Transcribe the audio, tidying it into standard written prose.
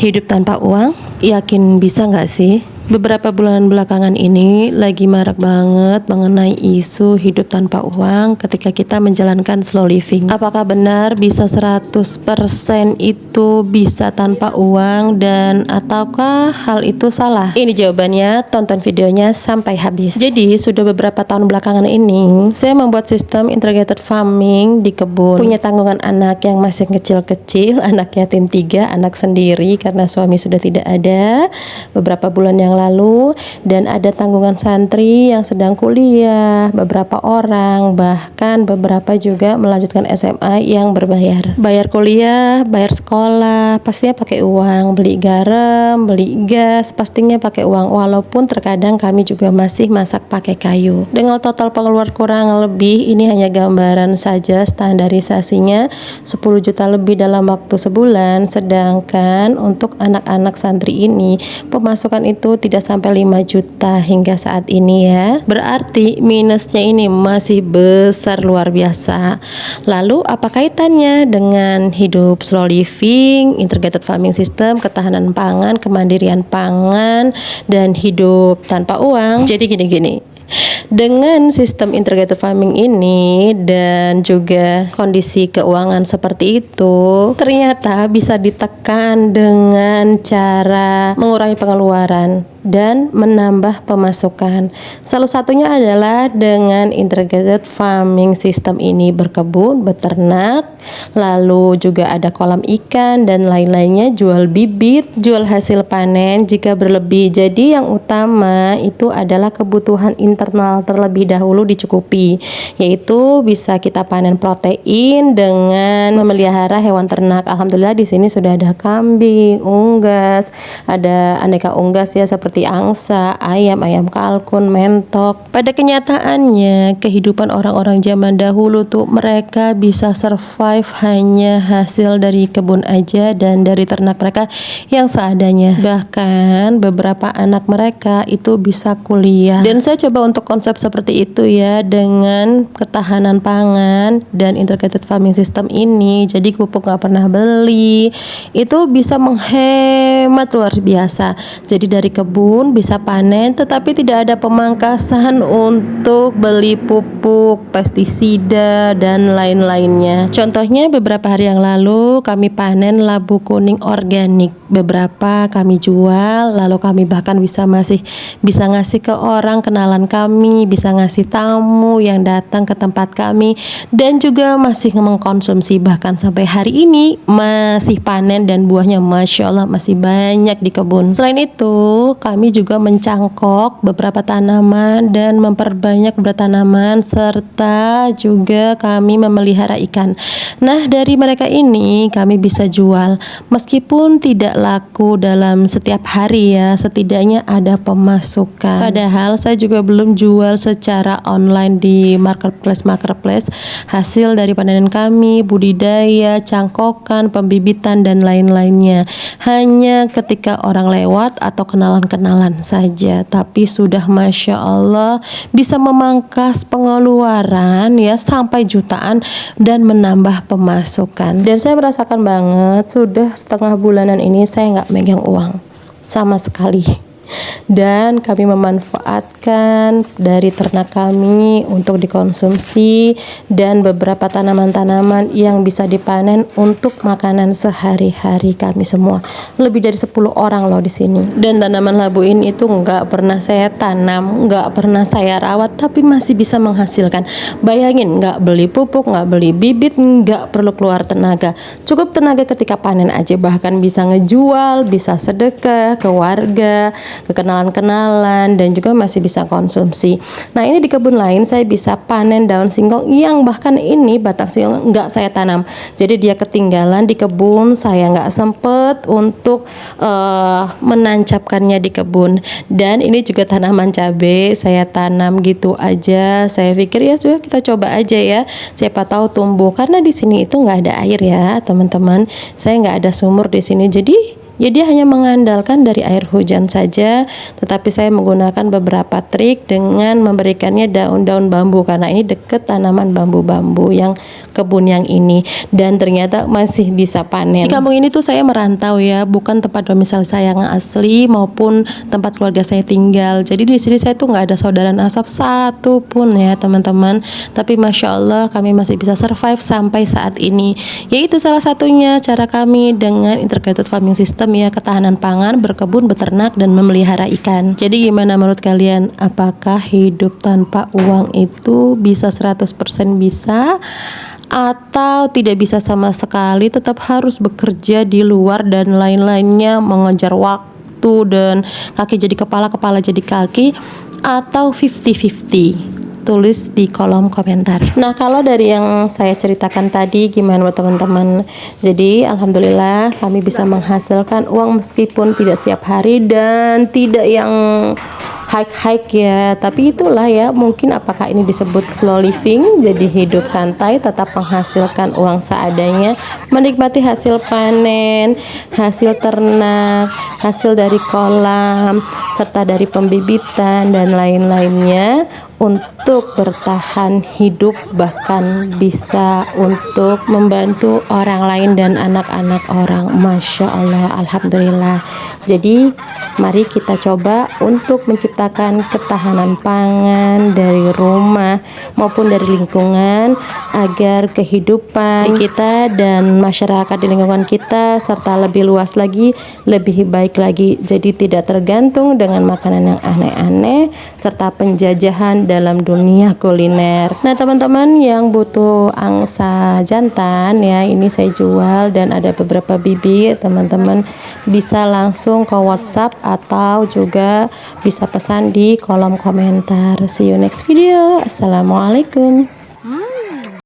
Hidup tanpa uang, yakin bisa nggak sih? Beberapa bulan belakangan ini lagi marak banget mengenai isu hidup tanpa uang ketika kita menjalankan slow living. Apakah benar bisa 100% itu bisa tanpa uang dan ataukah hal itu salah? Ini jawabannya, tonton videonya sampai habis. Jadi sudah beberapa tahun belakangan ini saya membuat sistem integrated farming di kebun. Punya tanggungan anak yang masih kecil-kecil, anak yatim 3, anak sendiri karena suami sudah tidak ada beberapa bulan yang lalu, dan ada tanggungan santri yang sedang kuliah, beberapa orang, bahkan beberapa juga melanjutkan SMA yang berbayar. Bayar kuliah, bayar sekolah, pastinya pakai uang, beli garam, beli gas, pastinya pakai uang, walaupun terkadang kami juga masih masak pakai kayu. Dengan total pengeluaran kurang lebih, ini hanya gambaran saja, standarisasinya 10 juta lebih dalam waktu sebulan, sedangkan untuk anak-anak santri ini pemasukan itu tidak sampai 5 juta hingga saat ini ya. Berarti minusnya ini masih besar luar biasa. Lalu apa kaitannya dengan hidup slow living, integrated farming system, ketahanan pangan, kemandirian pangan, dan hidup tanpa uang? Jadi gini-gini. Dengan sistem integrated farming ini dan juga kondisi keuangan seperti itu, ternyata bisa ditekan dengan cara mengurangi pengeluaran dan menambah pemasukan. Salah satunya adalah dengan integrated farming system ini, berkebun, beternak, lalu juga ada kolam ikan dan lain-lainnya, jual bibit, jual hasil panen jika berlebih. Jadi yang utama itu adalah kebutuhan internal terlebih dahulu dicukupi, yaitu bisa kita panen protein dengan memelihara hewan ternak. Alhamdulillah di sini sudah ada kambing, unggas, ada aneka unggas ya, seperti angsa, ayam kalkun, mentok. Pada kenyataannya kehidupan orang-orang zaman dahulu tuh mereka bisa survive hanya hasil dari kebun aja dan dari ternak mereka yang seadanya. Bahkan beberapa anak mereka itu bisa kuliah. Dan saya coba untuk konsep seperti itu ya, dengan ketahanan pangan dan integrated farming system ini. Jadi pupuk gak pernah beli, itu bisa menghemat luar biasa. Jadi dari kebun bisa panen, tetapi tidak ada pemangkasan untuk beli pupuk, pestisida, dan lain-lainnya. Contohnya beberapa hari yang lalu kami panen labu kuning organik. Beberapa kami jual, lalu kami bahkan bisa ngasih ke orang kenalan kami, bisa ngasih tamu yang datang ke tempat kami, dan juga masih mengkonsumsi. Bahkan sampai hari ini masih panen dan buahnya Masya Allah masih banyak di kebun. Selain itu kami juga mencangkok beberapa tanaman dan memperbanyak beberapa tanaman, serta juga kami memelihara ikan. Nah dari mereka ini kami bisa jual, meskipun tidak laku dalam setiap hari ya, setidaknya ada pemasukan. Padahal saya juga belum jual secara online di marketplace hasil dari panenan kami, budidaya, cangkokan, pembibitan, dan lain-lainnya. Hanya ketika orang lewat atau kenalan-kenalan saja, tapi sudah Masya Allah bisa memangkas pengeluaran ya sampai jutaan dan menambah pemasukan. Dan saya merasakan banget sudah setengah bulanan ini saya nggak megang uang sama sekali. Dan kami memanfaatkan dari ternak kami untuk dikonsumsi dan beberapa tanaman-tanaman yang bisa dipanen untuk makanan sehari-hari kami semua. Lebih dari 10 orang loh di sini. Dan tanaman labu ini itu nggak pernah saya tanam, nggak pernah saya rawat, tapi masih bisa menghasilkan. Bayangin, nggak beli pupuk, nggak beli bibit, nggak perlu keluar tenaga. Cukup tenaga ketika panen aja, bahkan bisa ngejual, bisa sedekah ke warga, ke kenalan-kenalan, dan juga masih bisa konsumsi. Nah ini di kebun lain saya bisa panen daun singkong yang bahkan ini batang singkong nggak saya tanam, jadi dia ketinggalan di kebun, saya nggak sempet untuk menancapkannya di kebun. Dan ini juga tanaman cabai saya tanam gitu aja, saya pikir ya sudah kita coba aja ya, siapa tahu tumbuh, karena di sini itu nggak ada air ya teman-teman, saya nggak ada sumur di sini, jadi Ya dia hanya mengandalkan dari air hujan saja, tetapi saya menggunakan beberapa trik dengan memberikannya daun-daun bambu karena ini dekat tanaman bambu-bambu yang kebun yang ini, dan ternyata masih bisa panen. Di kampung ini tuh saya merantau ya, bukan tempat domisili saya yang asli maupun tempat keluarga saya tinggal. Jadi di sini saya tuh nggak ada saudara asap satu pun ya teman-teman. Tapi masya Allah kami masih bisa survive sampai saat ini. Yaitu salah satunya cara kami dengan integrated farming system ya, ketahanan pangan, berkebun, beternak, dan memelihara ikan. Jadi gimana menurut kalian? Apakah hidup tanpa uang itu bisa 100% bisa? Atau tidak bisa sama sekali, tetap harus bekerja di luar dan lain-lainnya, mengejar waktu dan kaki jadi kepala, kepala jadi kaki, atau 50-50? Tulis di kolom komentar. Nah, kalau dari yang saya ceritakan tadi gimana buat teman-teman? Jadi alhamdulillah kami bisa menghasilkan uang meskipun tidak setiap hari dan tidak yang hike ya, tapi itulah ya, mungkin apakah ini disebut slow living, jadi hidup santai, tetap menghasilkan uang seadanya, menikmati hasil panen, hasil ternak, hasil dari kolam, serta dari pembibitan dan lain-lainnya, untuk bertahan hidup, bahkan bisa untuk membantu orang lain dan anak-anak orang. Masya Allah, alhamdulillah. Jadi mari kita coba untuk menciptakan ketahanan pangan dari rumah maupun dari lingkungan, agar kehidupan kita dan masyarakat di lingkungan kita serta lebih luas lagi, lebih baik lagi. Jadi tidak tergantung dengan makanan yang aneh-aneh serta penjajahan dalam dunia kuliner. Nah teman-teman yang butuh angsa jantan ya, ini saya jual dan ada beberapa bibit. Teman-teman bisa langsung ke WhatsApp atau juga bisa pesan di kolom komentar. See you next video. Assalamualaikum.